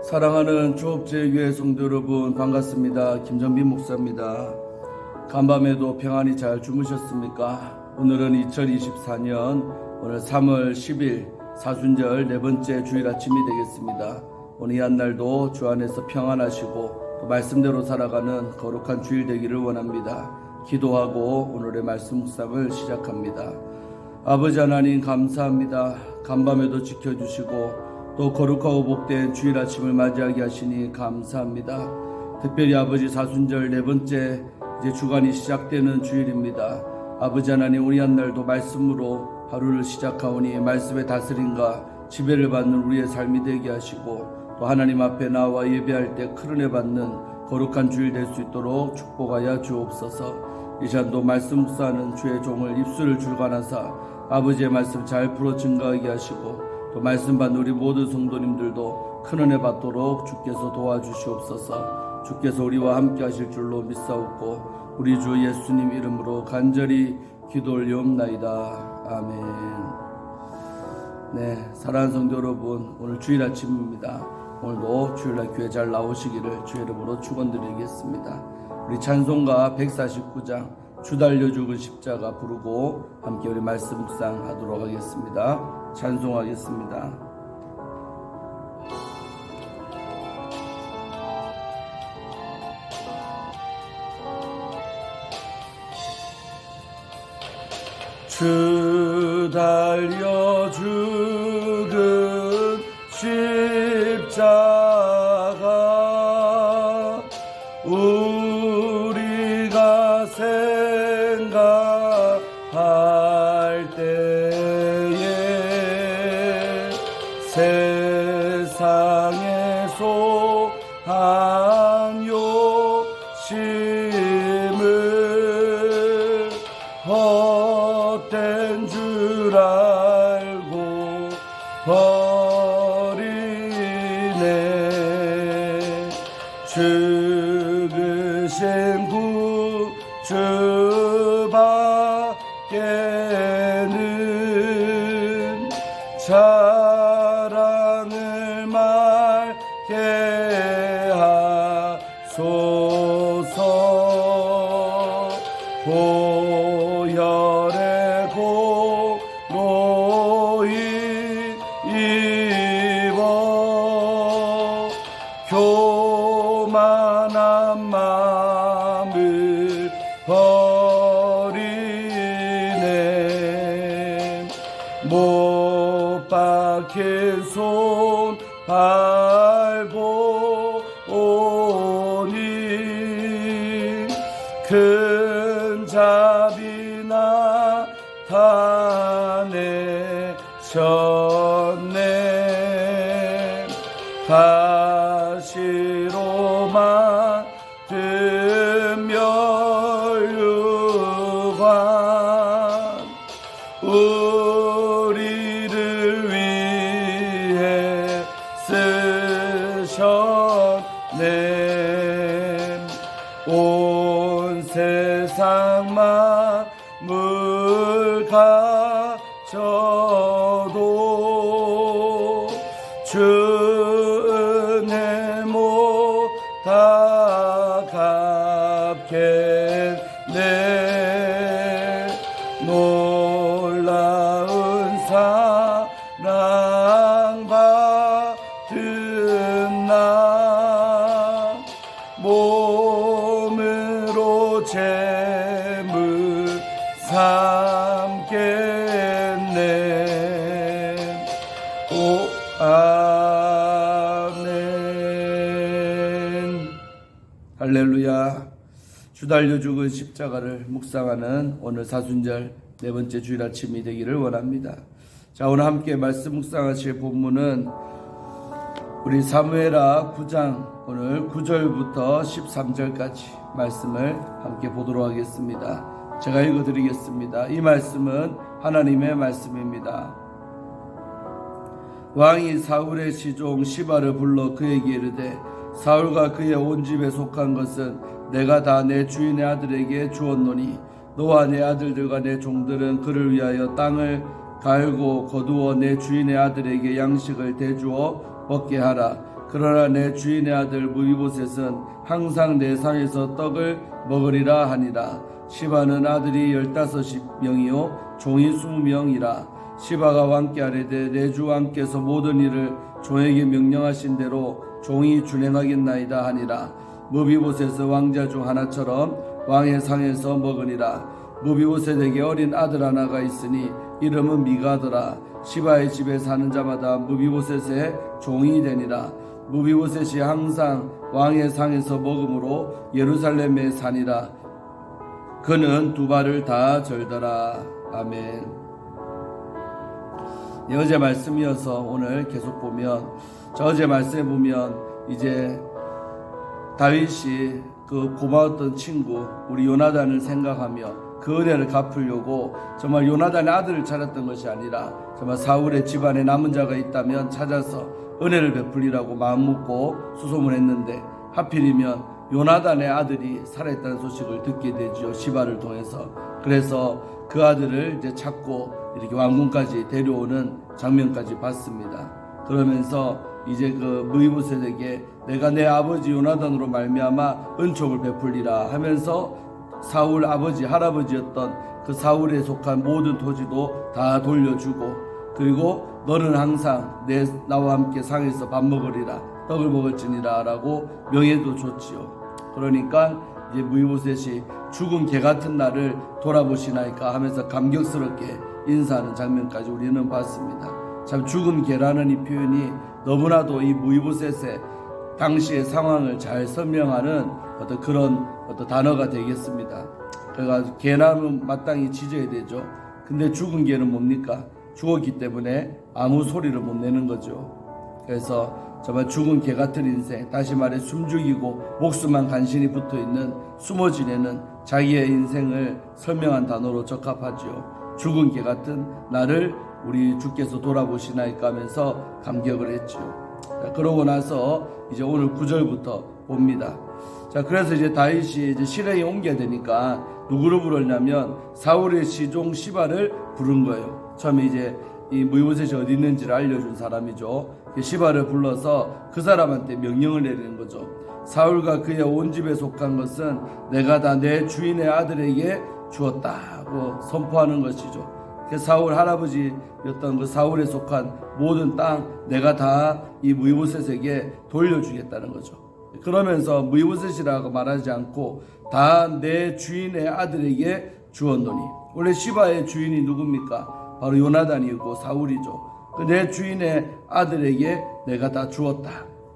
사랑하는 초업제교회 성도 여러분, 반갑습니다. 김정빈 목사입니다. 간밤에도 평안히 잘 주무셨습니까? 오늘은 2024년 오늘 3월 10일 사순절 네 번째 주일 아침이 되겠습니다. 오늘 이 한날도 주 안에서 평안하시고 또 말씀대로 살아가는 거룩한 주일 되기를 원합니다. 기도하고 오늘의 말씀 묵상을 시작합니다. 아버지 하나님 감사합니다. 간밤에도 지켜주시고 또 거룩하고 복된 주일 아침을 맞이하게 하시니 감사합니다. 특별히 아버지 사순절 네 번째 이제 주간이 시작되는 주일입니다. 아버지 하나님, 우리 한날도 말씀으로 하루를 시작하오니 말씀의 다스림과 지배를 받는 우리의 삶이 되게 하시고 또 하나님 앞에 나와 예배할 때 큰 은혜 받는 거룩한 주일 될 수 있도록 축복하여 주옵소서. 이 시간도 말씀 묵상하는 주의 종을 입술을 줄관하사 아버지의 말씀 잘 풀어 증거하게 하시고 또 말씀 받는 우리 모든 성도님들도 큰 은혜 받도록 주께서 도와주시옵소서. 주께서 우리와 함께 하실 줄로 믿사옵고 우리 주 예수님 이름으로 간절히 기도 올리옵나이다. 아멘. 네, 사랑하는 성도 여러분, 오늘 주일 아침입니다. 오늘도 주일날 교회 잘 나오시기를 주의 이름으로 축원드리겠습니다. 우리 찬송가 149장 주 달려 죽은 십자가 부르고 함께 우리 말씀 묵상하도록 하겠습니다. 찬송하겠습니다. 주 달려 죽은 십자가 우리가 생각할 때에 세상의 소한 욕심을 헛된 줄 알고 버리네. 죽으신 구주밖에는 자랑을 말게 하소서. 보혈의 공로 입어 교만한 마음을 버리네. 못 박힌 손 밟고 오니 큰 자비 나타내셨네. 가시로 만든 멸류관 우리를 위해 쓰셨네. 온 세상 만물 가져도 주 은혜 못다 갚겠네. 놀라운 사랑 받은 나 몸으로 재물 삼겠네. 오 아멘. 할렐루야. 주 달려 죽은 십자가를 묵상하는 오늘 사순절 네 번째 주일 아침이 되기를 원합니다. 자, 오늘 함께 말씀 묵상하실 본문은 우리 사무엘하 9장 오늘 9절부터 13절까지 말씀을 함께 보도록 하겠습니다. 제가 읽어드리겠습니다. 이 말씀은 하나님의 말씀입니다. 왕이 사울의 시종 시바를 불러 그에게 이르되 사울과 그의 온 집에 속한 것은 내가 다 내 주인의 아들에게 주었노니 너와 내 아들들과 내 종들은 그를 위하여 땅을 갈고 거두어 내 주인의 아들에게 양식을 대주어 먹게 하라. 그러나 내 주인의 아들 무비보셋은 항상 내 상에서 떡을 먹으리라 하니라. 시바는 아들이 15명이요 종이 20명이라. 시바가 왕께 아뢰되 내 주 왕께서 모든 일을 종에게 명령하신 대로 종이 준행하겠나이다 하니라. 무비보셋은 왕자 중 하나처럼 왕의 상에서 먹으니라. 무비보셋에게 어린 아들 하나가 있으니 이름은 미가더라. 시바의 집에 사는 자마다 무비보셋의 종이 되니라. 무비보셋이 항상 왕의 상에서 먹음으로 예루살렘에 사니라. 그는 두 발을 다 절더라. 아멘. 어제 말씀이어서 오늘 계속 보면, 어제 말씀에 보면 이제 다윗이 그 고마웠던 친구 우리 요나단을 생각하며 그 은혜를 갚으려고 정말 요나단의 아들을 찾았던 것이 아니라 정말 사울의 집안에 남은 자가 있다면 찾아서 은혜를 베풀리라고 마음 먹고 수소문했는데, 하필이면 요나단의 아들이 살아있다는 소식을 듣게 되죠. 시바를 통해서. 그래서 그 아들을 이제 찾고 이렇게 왕궁까지 데려오는 장면까지 봤습니다. 그러면서 이제 그 무비보셋에게 내가 내 아버지 요나단으로 말미암아 은총을 베풀리라 하면서 사울 아버지 할아버지였던 그 사울에 속한 모든 토지도 다 돌려주고, 그리고 너는 항상 나와 함께 상에서 밥 먹으리라, 떡을 먹을지니라 라고 명예도 줬지요. 그러니까 이제 무비보셋이 죽은 개 같은 나를 돌아보시나이까 하면서 감격스럽게 인사하는 장면까지 우리는 봤습니다. 참 죽은 개라는 이 표현이 너무나도 이 무비보셋의 당시의 상황을 잘 설명하는 어떤 그런 어떤 단어가 되겠습니다. 그러니까 개나면 마땅히 짖어야 되죠. 근데 죽은 개는 뭡니까? 죽었기 때문에 아무 소리를 못 내는 거죠. 그래서 정말 죽은 개 같은 인생, 다시 말해 숨죽이고 목숨만 간신히 붙어있는 숨어 지내는 자기의 인생을 설명한 단어로 적합하죠. 죽은 개 같은 나를 우리 주께서 돌아보시나이까 하면서 감격을 했죠. 자, 그러고 나서 이제 오늘 9절부터 봅니다. 자, 그래서 이제 다윗이 이제 실행에 옮겨야 되니까 누구를 부르냐면 사울의 시종 시바를 부른 거예요. 처음에 이제 이 무비보셋이 어디 있는지를 알려준 사람이죠. 시바를 불러서 그 사람한테 명령을 내리는 거죠. 사울과 그의 온 집에 속한 것은 내가 다 내 주인의 아들에게 주었다고 선포하는 것이죠. 사울 할아버지였던 그 사울에 속한 모든 땅 내가 다 이 무비보셋에게 돌려주겠다는 거죠. 그러면서 무비보셋이라고 말하지 않고 다 내 주인의 아들에게 주었노니, 원래 시바의 주인이 누굽니까? 바로 요나단이고 사울이죠. 내 주인의 아들에게 내가 다 주었다.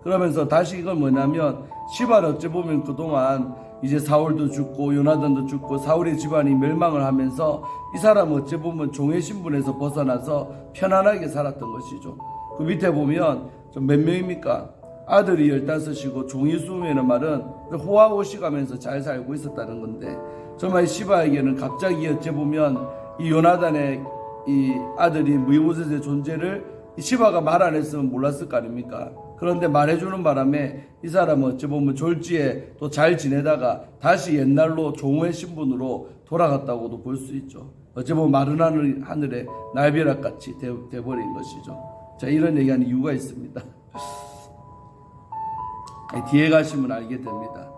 그러면서 다시 이건 뭐냐면, 시바를 어찌 보면 그동안 이제 사울도 죽고 요나단도 죽고 사울의 집안이 멸망을 하면서 이 사람 어찌 보면 종의 신분에서 벗어나서 편안하게 살았던 것이죠. 그 밑에 보면 좀 몇 명입니까? 아들이 15이고 종이 20명이라는 말은 호화호식하면서 잘 살고 있었다는 건데, 정말 시바에게는 갑자기 어찌 보면 이 요나단의 이 아들이 무비보셋의 존재를 시바가 말 안 했으면 몰랐을 거 아닙니까? 그런데 말해주는 바람에 이 사람은 어찌 보면 졸지에 또 잘 지내다가 다시 옛날로 종의 신분으로 돌아갔다고도 볼 수 있죠. 어찌 보면 마른 하늘에 날벼락같이 돼버린 것이죠. 자, 이런 얘기하는 이유가 있습니다. 뒤에 가시면 알게 됩니다.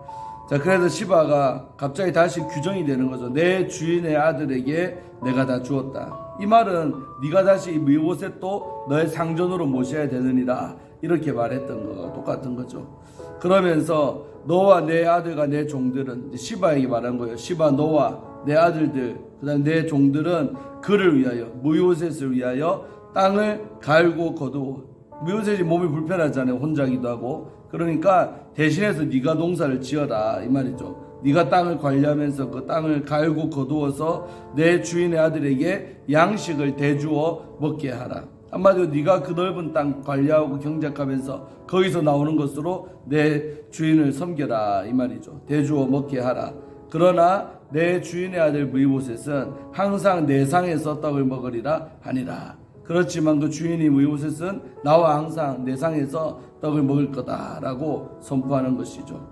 자, 그래서 시바가 갑자기 다시 규정이 되는 거죠. 내 주인의 아들에게 내가 다 주었다. 이 말은 네가 다시 무비보셋도 너의 상전으로 모셔야 되느니라, 이렇게 말했던 거가 똑같은 거죠. 그러면서 너와 내 아들과 내 종들은, 시바에게 말한 거예요. 시바, 너와 내 아들들, 그다음 내 종들은 그를 위하여, 무비보셋을 위하여 땅을 갈고 거두어. 무비보셋이 몸이 불편하잖아요. 혼자기도 하고. 그러니까 대신해서 네가 농사를 지어라, 이 말이죠. 네가 땅을 관리하면서 그 땅을 갈고 거두어서 내 주인의 아들에게 양식을 대주어 먹게 하라. 한마디로 네가 그 넓은 땅 관리하고 경작하면서 거기서 나오는 것으로 내 주인을 섬겨라, 이 말이죠. 대주어 먹게 하라. 그러나 내 주인의 아들 무비보셋은 항상 내 상에서 떡을 먹으리라 하니라. 그렇지만 그 주인이 무비보셋은 나와 항상 내 상에서 떡을 먹을 거다라고 선포하는 것이죠.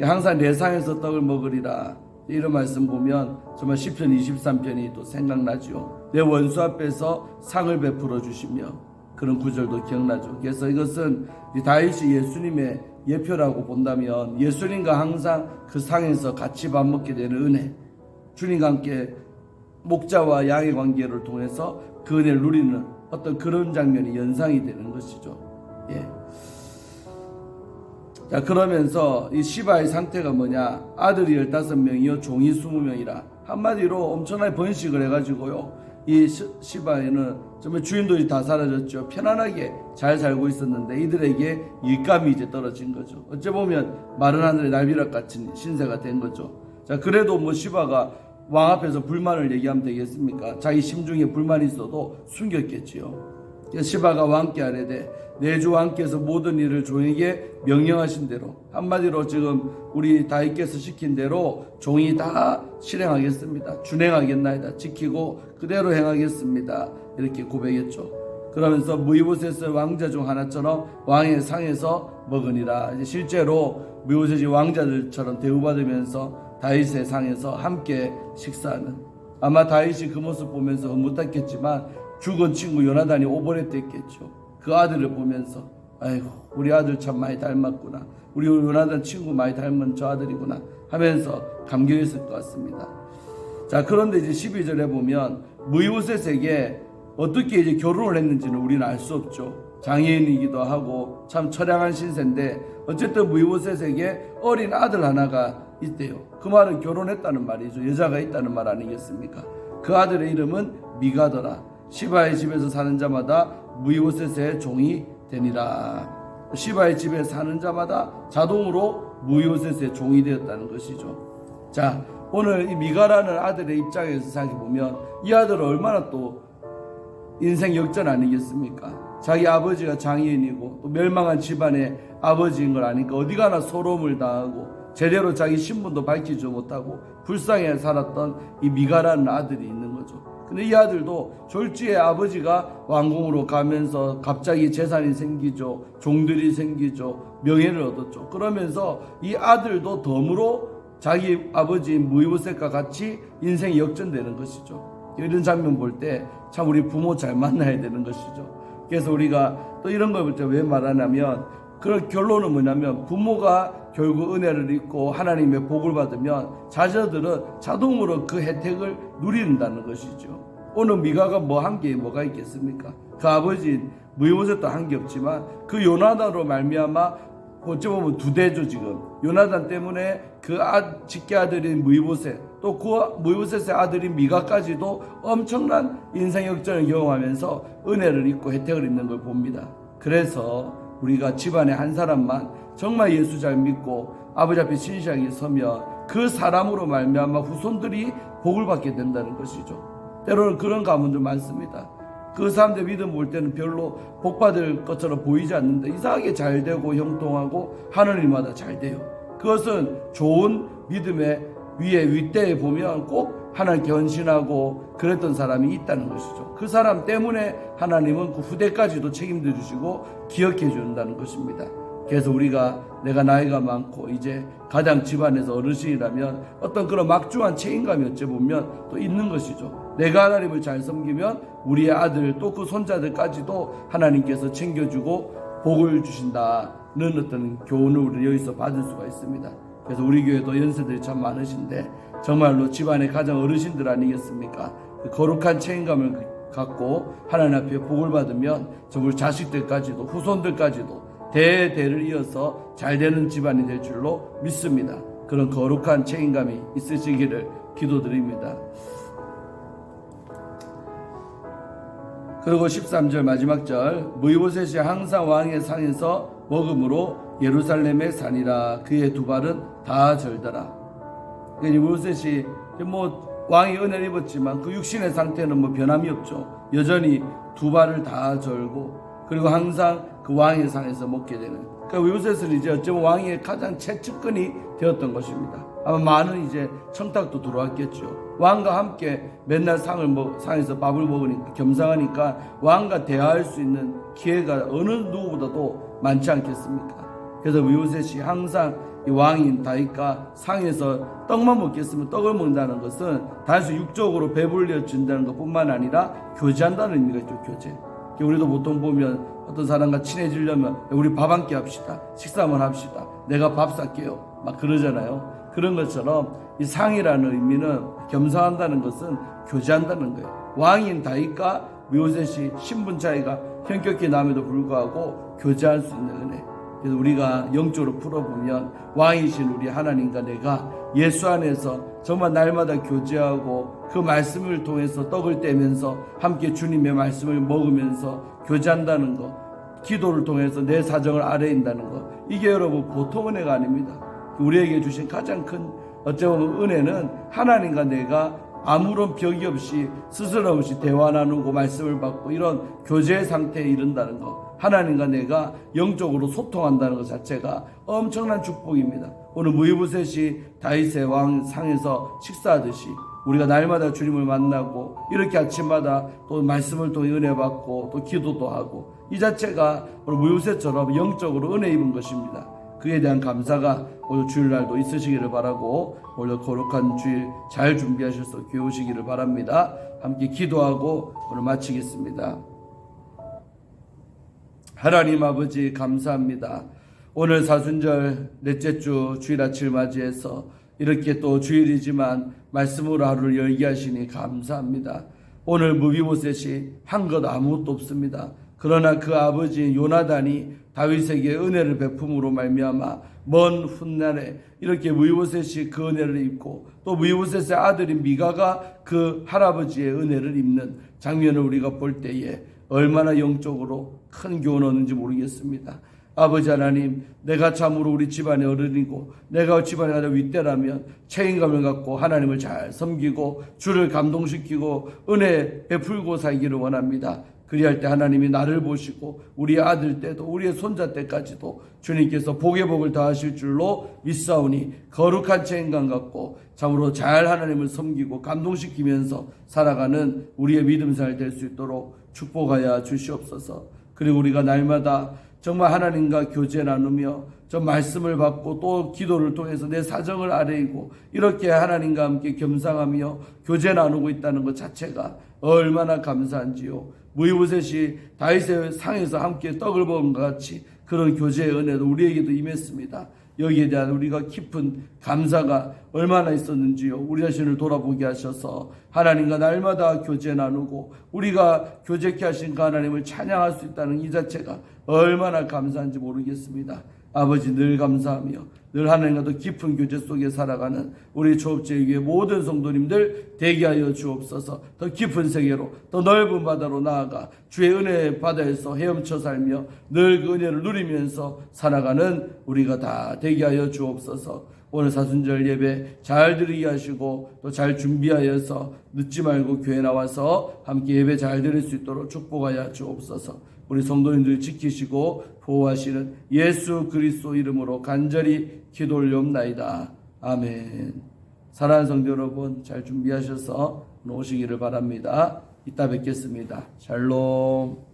항상 내 상에서 떡을 먹으리라, 이런 말씀 보면 정말 시편 23편이 또 생각나죠. 내 원수 앞에서 상을 베풀어 주시며 그런 구절도 기억나죠. 그래서 이것은 다윗이 예수님의 예표라고 본다면 예수님과 항상 그 상에서 같이 밥 먹게 되는 은혜, 주님과 함께 목자와 양의 관계를 통해서 그 은혜를 누리는 어떤 그런 장면이 연상이 되는 것이죠. 예. 자, 그러면서 이 시바의 상태가 뭐냐? 아들이 15명이요 종이 20명이라. 한마디로 엄청나게 번식을 해가지고요, 이 시바에는 정말 주인들이 다 사라졌죠. 편안하게 잘 살고 있었는데 이들에게 일감이 이제 떨어진 거죠. 어째 보면 마른 하늘의 날벼락 같은 신세가 된 거죠. 자, 그래도 뭐 시바가 왕 앞에서 불만을 얘기하면 되겠습니까? 자기 심중에 불만이 있어도 숨겼겠지요. 시바가 왕께 아뢰되 내 주 왕께서 모든 일을 종에게 명령하신 대로, 한마디로 지금 우리 다윗께서 시킨 대로 종이 다 실행하겠습니다. 준행하겠나이다. 지키고 그대로 행하겠습니다. 이렇게 고백했죠. 그러면서 무이보셋을 왕자 중 하나처럼 왕의 상에서 먹으니라. 이제 실제로 무이보셋이 왕자들처럼 대우받으면서 다윗의 상에서 함께 식사하는, 아마 다윗이 그 모습 보면서 흐뭇했겠지만 죽은 친구 요나단이 오버랩됐겠죠. 그 아들을 보면서 아이고 우리 아들 참 많이 닮았구나, 우리 요나단 친구 많이 닮은 저 아들이구나 하면서 감격했을 것 같습니다. 자, 그런데 이제 12절에 보면 무이보셋에게 어떻게 이제 결혼을 했는지는 우리는 알 수 없죠. 장애인이기도 하고 참 처량한 신세인데 어쨌든 무이보셋에게 어린 아들 하나가 있대요. 그 말은 결혼했다는 말이죠. 여자가 있다는 말 아니겠습니까? 그 아들의 이름은 미가더라. 시바의 집에서 사는 자마다 무이보셋의 종이 되니라. 시바의 집에 사는 자마다 자동으로 무이보셋의 종이 되었다는 것이죠. 자, 오늘 이 미가라는 아들의 입장에서 생각해보면 이 아들은 얼마나 또 인생 역전 아니겠습니까? 자기 아버지가 장애인이고 또 멸망한 집안의 아버지인 걸 아니까 어디 가나 소름을 당하고 제대로 자기 신분도 밝히지 못하고 불쌍해 살았던 이 미가라는 아들이 있는 거죠. 근데 이 아들도 졸지에 아버지가 왕궁으로 가면서 갑자기 재산이 생기죠. 종들이 생기죠. 명예를 얻었죠. 그러면서 이 아들도 덤으로 자기 아버지인 무이보셋과 같이 인생이 역전되는 것이죠. 이런 장면 볼 때 참 우리 부모 잘 만나야 되는 것이죠. 그래서 우리가 또 이런 걸 볼 때 왜 말하냐면, 그런 결론은 뭐냐면 부모가 결국 은혜를 입고 하나님의 복을 받으면 자녀들은 자동으로 그 혜택을 누린다는 것이죠. 오늘 미가가 뭐 한 게 뭐가 있겠습니까? 그 아버지인 무이보셋도 한 게 없지만 그 요나단으로 말미암아 어찌 보면 두 대죠. 지금 요나단 때문에 그 직계 아들인 무이보셋, 또 그 무이보셋의 아들인 미가까지도 엄청난 인생 역전을 경험하면서 은혜를 입고 혜택을 입는 걸 봅니다. 그래서 우리가 집안에 한 사람만 정말 예수 잘 믿고 아버지 앞에 신실하게 서면 그 사람으로 말미암아 후손들이 복을 받게 된다는 것이죠. 때로는 그런 가문들 많습니다. 그 사람들 믿음 볼 때는 별로 복 받을 것처럼 보이지 않는데 이상하게 잘 되고 형통하고 하는 일마다 잘 돼요. 그것은 좋은 믿음의 위에 윗대에 보면 꼭 하나님께 헌신하고 그랬던 사람이 있다는 것이죠. 그 사람 때문에 하나님은 그 후대까지도 책임져 주시고 기억해 준다는 것입니다. 그래서 우리가 내가 나이가 많고 이제 가장 집안에서 어르신이라면 어떤 그런 막중한 책임감이 어찌 보면 또 있는 것이죠. 내가 하나님을 잘 섬기면 우리의 아들 또 그 손자들까지도 하나님께서 챙겨주고 복을 주신다는 어떤 교훈을 우리 여기서 받을 수가 있습니다. 그래서 우리 교회도 연세들이 참 많으신데 정말로 집안의 가장 어르신들 아니겠습니까? 그 거룩한 책임감을 갖고 하나님 앞에 복을 받으면 정말 자식들까지도 후손들까지도 대대를 이어서 잘 되는 집안이 될 줄로 믿습니다. 그런 거룩한 책임감이 있으시기를 기도드립니다. 그리고 13절 마지막 절, 무이보셋이 항상 왕의 상에서 먹음으로 예루살렘에 사니라. 그의 두 발은 다 절더라. 그러니까 무이보셋이 뭐 왕이 은혜를 입었지만 그 육신의 상태는 뭐 변함이 없죠. 여전히 두 발을 다 절고 그리고 항상 그 왕의 상에서 먹게 되는. 그러니까 무이보셋은 이제 어쩌면 왕의 가장 최측근이 되었던 것입니다. 아마 많은 이제 청탁도 들어왔겠죠. 왕과 함께 맨날 상에서 밥을 먹으니까 겸상하니까 왕과 대화할 수 있는 기회가 어느 누구보다도 많지 않겠습니까? 그래서 무이보셋이 항상 이 왕인 다윗과 상에서 떡만 먹겠으면 떡을 먹는다는 것은 단순히 육적으로 배불려 준다는 것뿐만 아니라 교제한다는 의미가 있죠. 교제. 우리도 보통 보면 어떤 사람과 친해지려면 우리 밥 한 끼 합시다. 식사 한번 합시다. 내가 밥 살게요. 막 그러잖아요. 그런 것처럼 이 상이라는 의미는 겸상한다는 것은 교제한다는 거예요. 왕인 다윗과 므보셋이 신분 차이가 현격히 남에도 불구하고 교제할 수 있는 은혜. 그래서 우리가 영적으로 풀어보면 왕이신 우리 하나님과 내가 예수 안에서 정말 날마다 교제하고 그 말씀을 통해서 떡을 떼면서 함께 주님의 말씀을 먹으면서 교제한다는 것, 기도를 통해서 내 사정을 아뢰인다는 것, 이게 여러분 보통 은혜가 아닙니다. 우리에게 주신 가장 큰 어쩌면 은혜는 하나님과 내가 아무런 벽이 없이 스스럼 없이 대화 나누고 말씀을 받고 이런 교제의 상태에 이른다는 것, 하나님과 내가 영적으로 소통한다는 것 자체가 엄청난 축복입니다. 오늘 므보셋이 다윗의 왕상에서 식사하듯이 우리가 날마다 주님을 만나고 이렇게 아침마다 또 말씀을 통해 은혜 받고 또 기도도 하고 이 자체가 오늘 므보셋처럼 영적으로 은혜 입은 것입니다. 그에 대한 감사가 오늘 주일날도 있으시기를 바라고 오늘 거룩한 주일 잘 준비하셔서 교회 오시기를 바랍니다. 함께 기도하고 오늘 마치겠습니다. 하나님 아버지 감사합니다. 오늘 사순절 넷째 주 주일 아침을 맞이해서 이렇게 또 주일이지만 말씀으로 하루를 열게 하시니 감사합니다. 오늘 므보셋이 한 것 아무것도 없습니다. 그러나 그 아버지 요나단이 다윗에게 은혜를 베품으로 말미암아 먼 훗날에 이렇게 므보셋이 그 은혜를 입고 또 므보셋의 아들인 미가가 그 할아버지의 은혜를 입는 장면을 우리가 볼 때에 얼마나 영적으로 큰 교훈을 얻는지 모르겠습니다. 아버지 하나님, 내가 참으로 우리 집안의 어른이고 내가 집안에 가장 윗대라면 책임감을 갖고 하나님을 잘 섬기고 주를 감동시키고 은혜 베풀고 살기를 원합니다. 그리할 때 하나님이 나를 보시고 우리의 아들 때도 우리의 손자 때까지도 주님께서 복의 복을 더하실 줄로 믿사오니 거룩한 책임감 갖고 참으로 잘 하나님을 섬기고 감동시키면서 살아가는 우리의 믿음생활 될 수 있도록 축복하여 주시옵소서. 그리고 우리가 날마다 정말 하나님과 교제 나누며 저 말씀을 받고 또 기도를 통해서 내 사정을 아뢰고 이렇게 하나님과 함께 겸상하며 교제 나누고 있다는 것 자체가 얼마나 감사한지요. 므보셋이 다윗의 상에서 함께 떡을 먹은 것 같이 그런 교제의 은혜도 우리에게도 임했습니다. 여기에 대한 우리가 깊은 감사가 얼마나 있었는지요. 우리 자신을 돌아보게 하셔서 하나님과 날마다 교제 나누고 우리가 교제케 하신 그 하나님을 찬양할 수 있다는 이 자체가 얼마나 감사한지 모르겠습니다. 아버지 늘 감사하며 늘 하나님과 더 깊은 교제 속에 살아가는 우리 조업제위의 모든 성도님들 되게 하여 주옵소서. 더 깊은 세계로 더 넓은 바다로 나아가 주의 은혜 바다에서 헤엄쳐 살며 늘 그 은혜를 누리면서 살아가는 우리가 다 되게 하여 주옵소서. 오늘 사순절 예배 잘 드리게 하시고 또 잘 준비하여서 늦지 말고 교회 나와서 함께 예배 잘 드릴 수 있도록 축복하여 주옵소서. 우리 성도님들 지키시고 보호하시는 예수 그리스도 이름으로 간절히 기도 올려옵나이다. 아멘. 사랑하는 성도 여러분, 잘 준비하셔서 오시기를 바랍니다. 이따 뵙겠습니다. 샬롬.